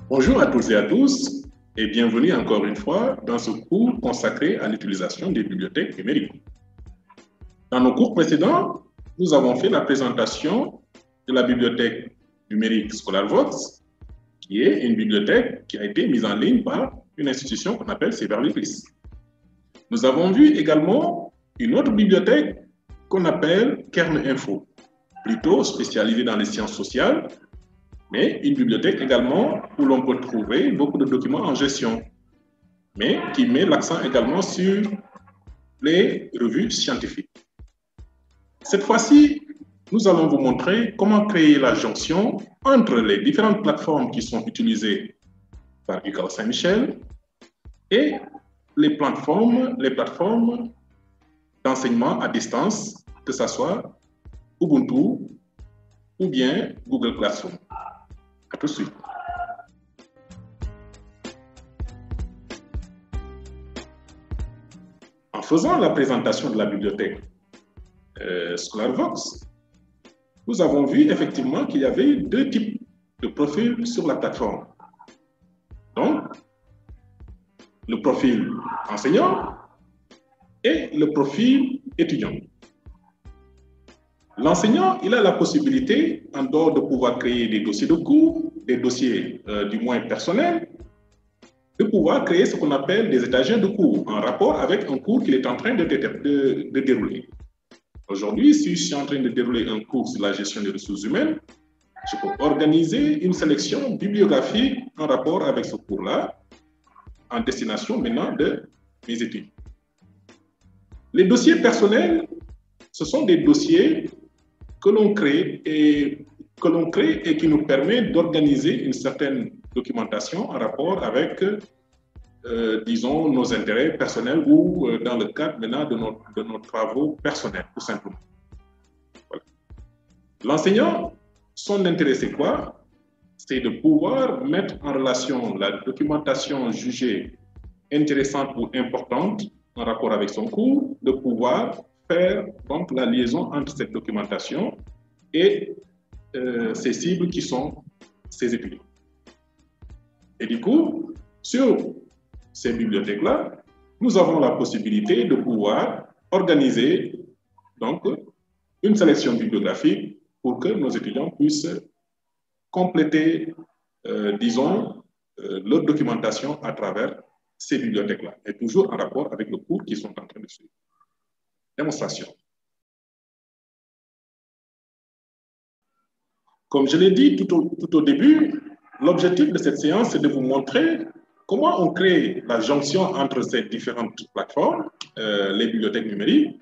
Bonjour à toutes et à tous et bienvenue encore une fois dans ce cours consacré à l'utilisation des bibliothèques numériques. Dans nos cours précédents, nous avons fait la présentation de la bibliothèque numérique ScholarVox, qui est une bibliothèque qui a été mise en ligne par une institution qu'on appelle Severly-Flis. Nous avons vu également une autre bibliothèque qu'on appelle KernInfo, plutôt spécialisée dans les sciences sociales, mais une bibliothèque également où l'on peut trouver beaucoup de documents en gestion, mais qui met l'accent également sur les revues scientifiques. Cette fois-ci, nous allons vous montrer comment créer la jonction entre les différentes plateformes qui sont utilisées par UCAO Saint-Michel et les plateformes d'enseignement à distance, que ce soit Ubuntu ou bien Google Classroom. À tout de suite. En faisant la présentation de la bibliothèque ScholarVox, nous avons vu effectivement qu'il y avait deux types de profils sur la plateforme. Donc, le profil enseignant et le profil étudiant. L'enseignant, il a la possibilité, en dehors de pouvoir créer des dossiers de cours, des dossiers du moins personnels, de pouvoir créer ce qu'on appelle des étagères de cours en rapport avec un cours qu'il est en train de dérouler. Aujourd'hui, si je suis en train de dérouler un cours sur la gestion des ressources humaines, je peux organiser une sélection bibliographique en rapport avec ce cours-là, en destination maintenant de mes études. Les dossiers personnels, ce sont des dossiers que l'on crée et qui nous permet d'organiser une certaine documentation en rapport avec, disons, nos intérêts personnels ou dans le cadre maintenant de nos travaux personnels, tout simplement. Voilà. L'enseignant, son intérêt, c'est quoi? C'est de pouvoir mettre en relation la documentation jugée intéressante ou importante en rapport avec son cours, de pouvoir faire donc la liaison entre cette documentation et ces cibles qui sont ses étudiants. Et du coup, sur ces bibliothèques-là, nous avons la possibilité de pouvoir organiser donc une sélection bibliographique pour que nos étudiants puissent compléter, disons, leur documentation à travers ces bibliothèques-là, et toujours en rapport avec le cours qu'ils sont en train de suivre. Démonstration. Comme je l'ai dit tout au début, l'objectif de cette séance, c'est de vous montrer comment on crée la jonction entre ces différentes plateformes, les bibliothèques numériques,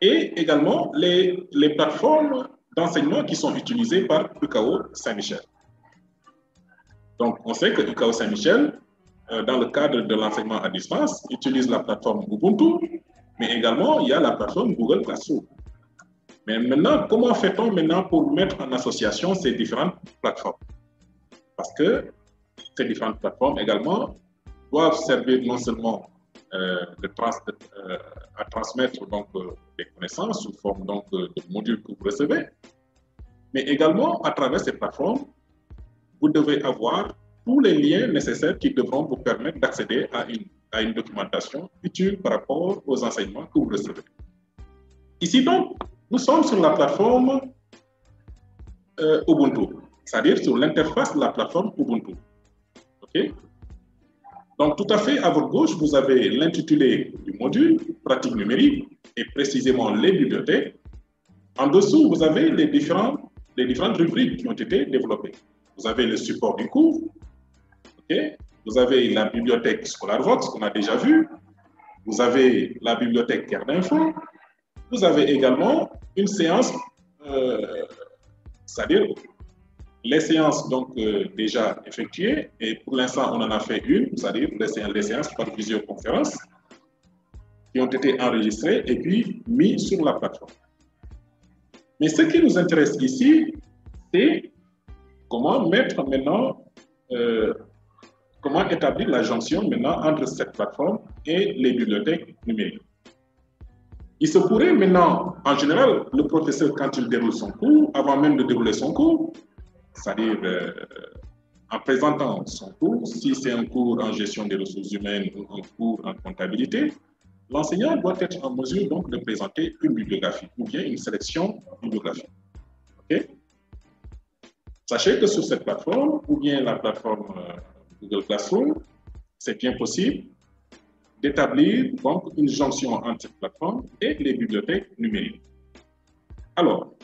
et également les plateformes d'enseignement qui sont utilisées par UCAO Saint-Michel. Donc, on sait que UCAO Saint-Michel, dans le cadre de l'enseignement à distance, utilise la plateforme Ubuntu, mais également, il y a la plateforme Google Classroom. Mais maintenant, comment fait-on maintenant pour mettre en association ces différentes plateformes? Parce que ces différentes plateformes également doivent servir non seulement à transmettre donc, des connaissances sous forme donc, de modules que vous recevez, mais également à travers ces plateformes, vous devez avoir tous les liens nécessaires qui devront vous permettre d'accéder à une documentation utile par rapport aux enseignements que vous recevez. Ici donc, nous sommes sur la plateforme Ubuntu, c'est-à-dire sur l'interface de la plateforme Ubuntu. Okay? Donc, tout à fait à votre gauche, vous avez l'intitulé du module, pratique numérique, et précisément les bibliothèques. En dessous, vous avez les différentes rubriques qui ont été développées. Vous avez le support du cours, okay? Vous avez la bibliothèque ScholarVox qu'on a déjà vue, vous avez la bibliothèque KernInfo, vous avez également une séance, c'est-à-dire les séances donc déjà effectuées, et pour l'instant on en a fait une, c'est-à-dire les séances par visioconférence qui ont été enregistrées et puis mises sur la plateforme. Mais ce qui nous intéresse ici, c'est comment mettre maintenant, comment établir la jonction maintenant entre cette plateforme et les bibliothèques numériques. Il se pourrait maintenant, en général, le professeur, quand il déroule son cours, avant même de dérouler son cours, c'est-à-dire en présentant son cours, si c'est un cours en gestion des ressources humaines ou un cours en comptabilité, l'enseignant doit être en mesure donc de présenter une bibliographie ou bien une sélection bibliographique. Okay? Sachez que sur cette plateforme ou bien la plateforme Google Classroom, c'est bien possible d'établir donc une jonction entre cette plateforme et les bibliothèques numériques. Alors,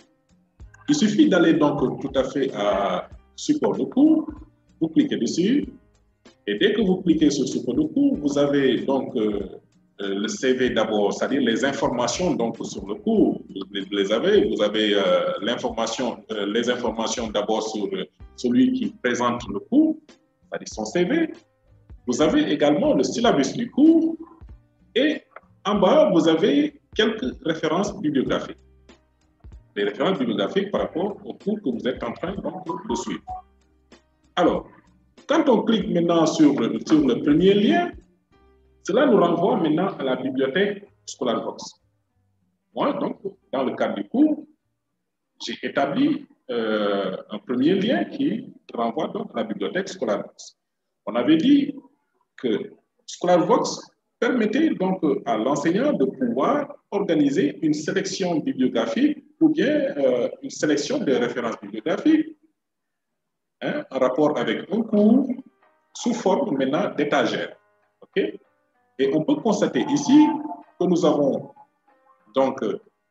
il suffit d'aller donc tout à fait à support de cours, vous cliquez dessus, et dès que vous cliquez sur support de cours, vous avez donc le CV d'abord, c'est-à-dire les informations donc sur le cours, vous les avez, vous avez les informations d'abord sur celui qui présente le cours, c'est-à-dire son CV. Vous avez également le syllabus du cours et en bas, vous avez quelques références bibliographiques. Les références bibliographiques par rapport au cours que vous êtes en train donc, de suivre. Alors, quand on clique maintenant sur le premier lien, cela nous renvoie maintenant à la bibliothèque ScholarVox. Moi, donc, dans le cadre du cours, j'ai établi un premier lien qui renvoie donc à la bibliothèque ScholarVox. On avait dit que ScholarVox permettait donc à l'enseignant de pouvoir organiser une sélection bibliographique ou bien une sélection de références bibliographiques en rapport avec un cours sous forme maintenant d'étagère. Okay? Et on peut constater ici que nous avons donc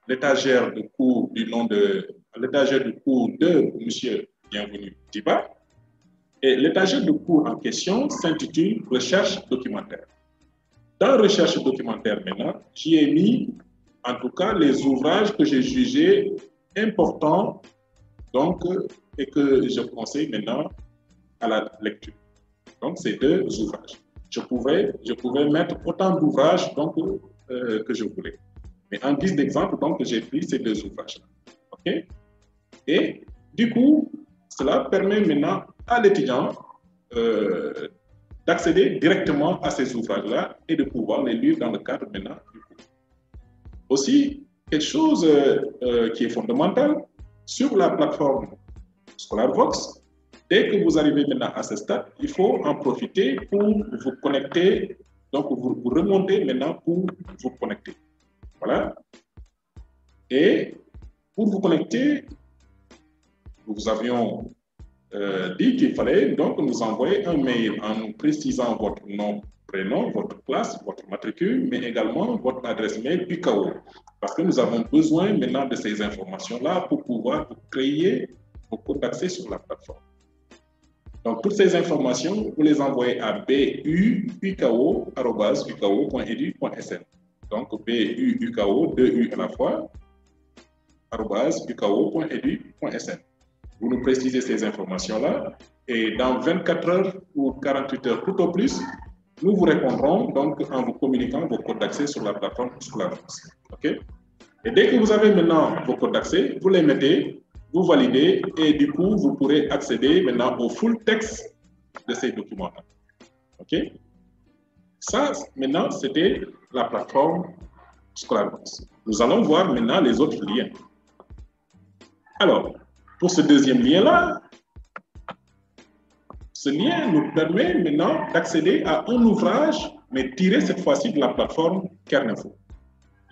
l'étagère de cours du nom de l'étagère de cours de M. Bienvenu Diba. Et l'étagère de cours en question s'intitule Recherche documentaire. Dans Recherche documentaire maintenant, j'y ai mis en tout cas les ouvrages que j'ai jugés importants donc, et que je conseille maintenant à la lecture. Donc, ces deux ouvrages. Je pouvais mettre autant d'ouvrages que je voulais. Mais en guise d'exemple, donc, j'ai pris ces deux ouvrages-là. OK? Et du coup, cela permet maintenant à l'étudiant d'accéder directement à ces ouvrages-là et de pouvoir les lire dans le cadre maintenant du cours. Aussi, quelque chose qui est fondamental, sur la plateforme ScholarVox, dès que vous arrivez maintenant à ce stade, il faut en profiter pour vous connecter, donc vous remontez maintenant pour vous connecter. Voilà. Et pour vous connecter, nous avions dit qu'il fallait donc nous envoyer un mail en nous précisant votre nom, prénom, votre classe, votre matricule, mais également votre adresse mail UCAO. Parce que nous avons besoin maintenant de ces informations-là pour pouvoir créer vos codes d'accès sur la plateforme. Donc, toutes ces informations, vous les envoyez à buucao@ucao.edu.sn. Donc, buucao, 2 U à la fois, @ucao.edu.sn. Vous nous précisez ces informations-là et dans 24 heures ou 48 heures tout au plus, nous vous répondrons donc en vous communiquant vos codes d'accès sur la plateforme ScholarVox. OK? Et dès que vous avez maintenant vos codes d'accès, vous les mettez, vous validez et du coup, vous pourrez accéder maintenant au full texte de ces documents-là. OK? Ça, maintenant, c'était la plateforme ScholarVox. Nous allons voir maintenant les autres liens. Alors, pour ce deuxième lien-là, ce lien nous permet maintenant d'accéder à un ouvrage, mais tiré cette fois-ci de la plateforme Kerninfo.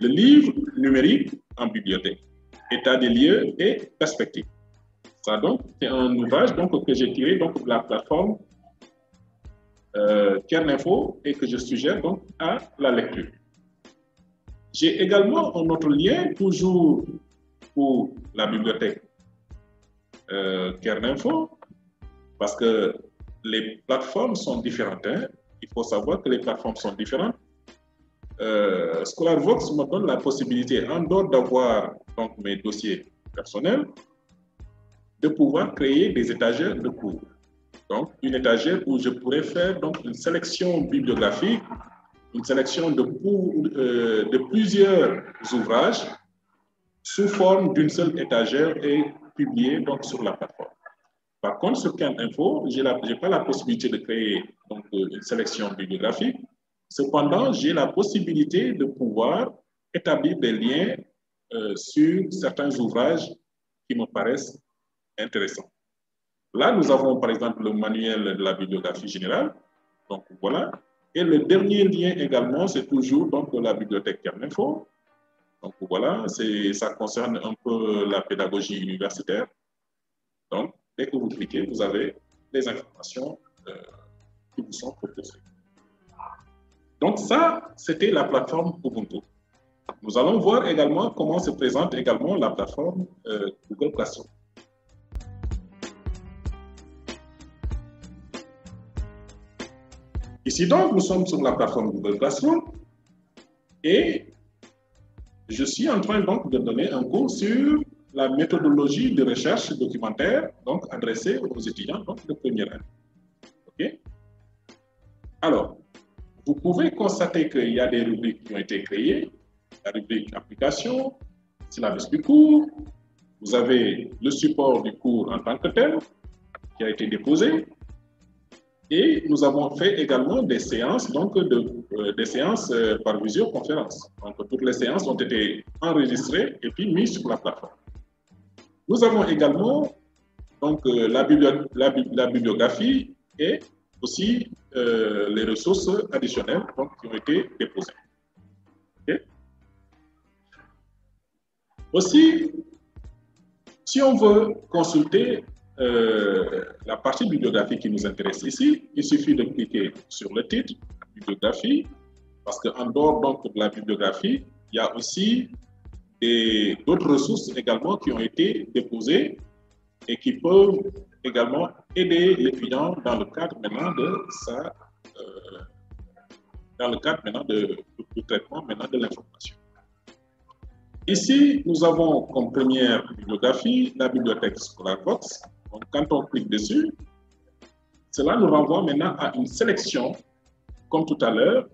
Le livre numérique en bibliothèque, état des lieux et perspectives. Ça donc, c'est un ouvrage donc, que j'ai tiré donc, de la plateforme Kerninfo et que je suggère donc à la lecture. J'ai également un autre lien, toujours pour la bibliothèque Kerninfo, parce que les plateformes sont différentes. Hein. Il faut savoir que les plateformes sont différentes. ScholarVox me donne la possibilité, en dehors d'avoir donc mes dossiers personnels, de pouvoir créer des étagères de cours. Donc, une étagère où je pourrais faire donc une sélection bibliographique, une sélection de plusieurs ouvrages sous forme d'une seule étagère et publiée donc sur la plateforme. Par contre, sur Kerninfo, je n'ai pas la possibilité de créer donc, une sélection bibliographique. Cependant, j'ai la possibilité de pouvoir établir des liens sur certains ouvrages qui me paraissent intéressants. Là, nous avons par exemple le manuel de la bibliographie générale. Donc voilà. Et le dernier lien également, c'est toujours donc la bibliothèque Kerninfo. Donc voilà, ça concerne un peu la pédagogie universitaire. Donc, dès que vous cliquez, vous avez les informations qui vous sont proposées. Donc ça, c'était la plateforme Ubuntu. Nous allons voir également comment se présente également la plateforme Google Classroom. Ici donc, nous sommes sur la plateforme Google Classroom et je suis en train donc de donner un cours sur la méthodologie de recherche documentaire donc adressée aux étudiants donc, de première année. Okay? Alors, vous pouvez constater qu'il y a des rubriques qui ont été créées. La rubrique application, syllabus du cours. Vous avez le support du cours en tant que tel qui a été déposé. Et nous avons fait également des séances, donc des séances par visioconférence. Donc toutes les séances ont été enregistrées et puis mises sur la plateforme. Nous avons également donc, la bibliographie et aussi les ressources additionnelles donc, qui ont été déposées. Okay? Aussi, si on veut consulter la partie bibliographie qui nous intéresse ici, il suffit de cliquer sur le titre, bibliographie, parce qu'en dehors donc, de la bibliographie, il y a aussi d'autres ressources également qui ont été déposées et qui peuvent également aider l'étudiant dans le cadre maintenant de dans le cadre maintenant du traitement maintenant de l'information. Ici, nous avons comme première bibliographie la bibliothèque ScholarVox. Donc, quand on clique dessus, cela nous renvoie maintenant à une sélection, comme tout à l'heure,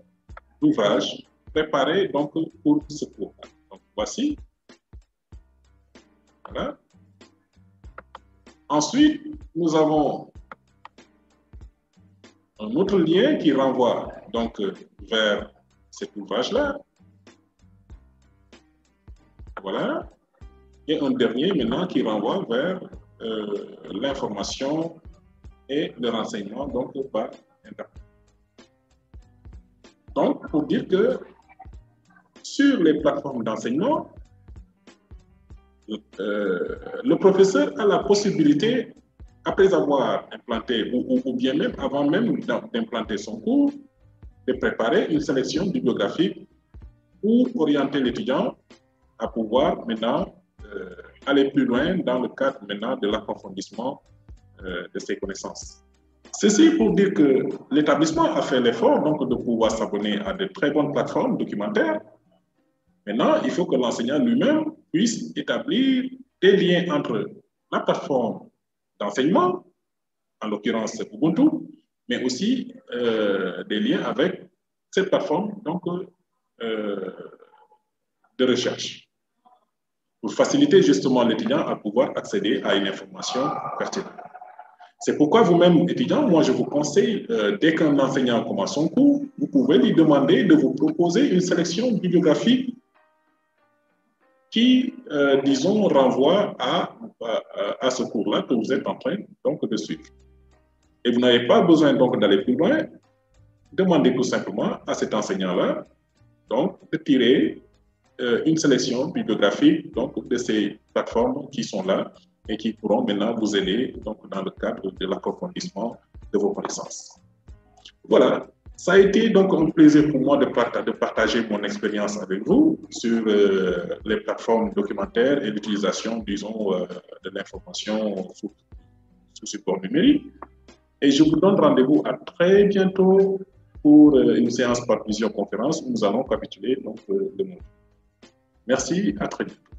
d'ouvrages préparés donc, pour ce cours. Donc, voici. Voilà. Ensuite, nous avons un autre lien qui renvoie donc vers cet ouvrage-là. Voilà. Et un dernier maintenant qui renvoie vers l'information et le renseignement donc par Internet. Donc, pour dire que sur les plateformes d'enseignement, le professeur a la possibilité, après avoir implanté, ou bien même avant même d'implanter son cours, de préparer une sélection bibliographique pour orienter l'étudiant à pouvoir maintenant aller plus loin dans le cadre maintenant de l'approfondissement de ses connaissances. Ceci pour dire que l'établissement a fait l'effort donc de pouvoir s'abonner à de très bonnes plateformes documentaires. Maintenant, il faut que l'enseignant lui-même puisse établir des liens entre la plateforme d'enseignement, en l'occurrence Ubuntu, mais aussi des liens avec cette plateforme donc, de recherche, pour faciliter justement l'étudiant à pouvoir accéder à une information pertinente. C'est pourquoi vous-même, étudiant, moi je vous conseille, dès qu'un enseignant commence son cours, vous pouvez lui demander de vous proposer une sélection bibliographique qui, disons, renvoie à ce cours-là que vous êtes en train donc, de suivre. Et vous n'avez pas besoin donc d'aller plus loin, demandez tout simplement à cet enseignant-là donc, de tirer une sélection bibliographique donc, de ces plateformes qui sont là et qui pourront maintenant vous aider donc, dans le cadre de l'approfondissement de vos connaissances. Voilà, ça a été donc un plaisir pour moi de partager mon expérience avec vous sur les plateformes documentaires et l'utilisation, disons, de l'information sous support numérique. Et je vous donne rendez-vous à très bientôt pour une séance par visioconférence où nous allons capituler donc, le monde. Merci, à très bientôt.